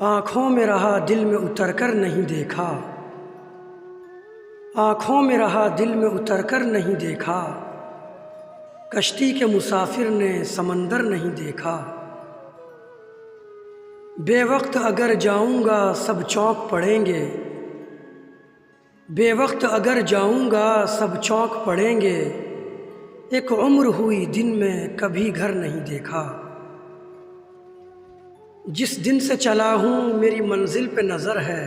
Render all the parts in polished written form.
آنکھوں میں رہا دل میں اتر کر نہیں دیکھا، آنکھوں میں رہا دل میں اتر کر نہیں دیکھا، کشتی کے مسافر نے سمندر نہیں دیکھا۔ بے وقت اگر جاؤں گا سب چونک پڑیں گے، بے وقت اگر جاؤں گا سب چونک پڑیں گے، ایک عمر ہوئی دن میں کبھی گھر نہیں دیکھا۔ جس دن سے چلا ہوں میری منزل پہ نظر ہے،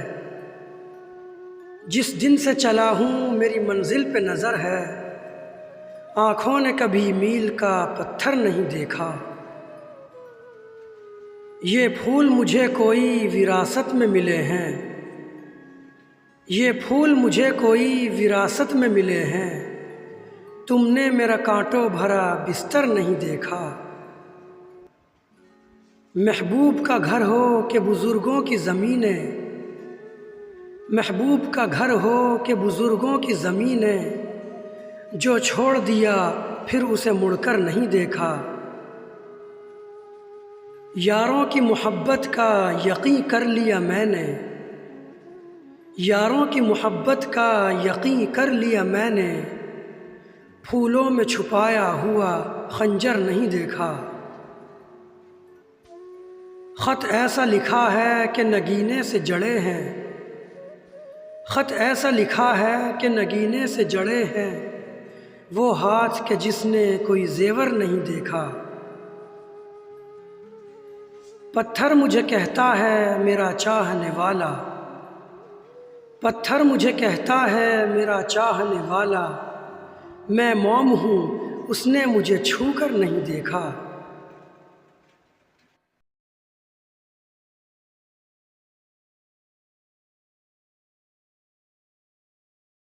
جس دن سے چلا ہوں میری منزل پہ نظر ہے، آنکھوں نے کبھی میل کا پتھر نہیں دیکھا۔ یہ پھول مجھے کوئی وراثت میں ملے ہیں، یہ پھول مجھے کوئی وراثت میں ملے ہیں، تم نے میرا کانٹوں بھرا بستر نہیں دیکھا۔ محبوب کا گھر ہو کہ بزرگوں کی زمینیں، محبوب کا گھر ہو کہ بزرگوں کی زمینیں، جو چھوڑ دیا پھر اسے مڑ کر نہیں دیکھا۔ یاروں کی محبت کا یقین کر لیا میں نے، یاروں کی محبت کا یقین کر لیا میں نے، پھولوں میں چھپایا ہوا خنجر نہیں دیکھا۔ خط ایسا لکھا ہے کہ نگینے سے جڑے ہیں، خط ایسا لکھا ہے کہ نگینے سے جڑے ہیں، وہ ہاتھ کہ جس نے کوئی زیور نہیں دیکھا۔ پتھر مجھے کہتا ہے میرا چاہنے والا، پتھر مجھے کہتا ہے میرا چاہنے والا، میں موم ہوں اس نے مجھے چھو کر نہیں دیکھا۔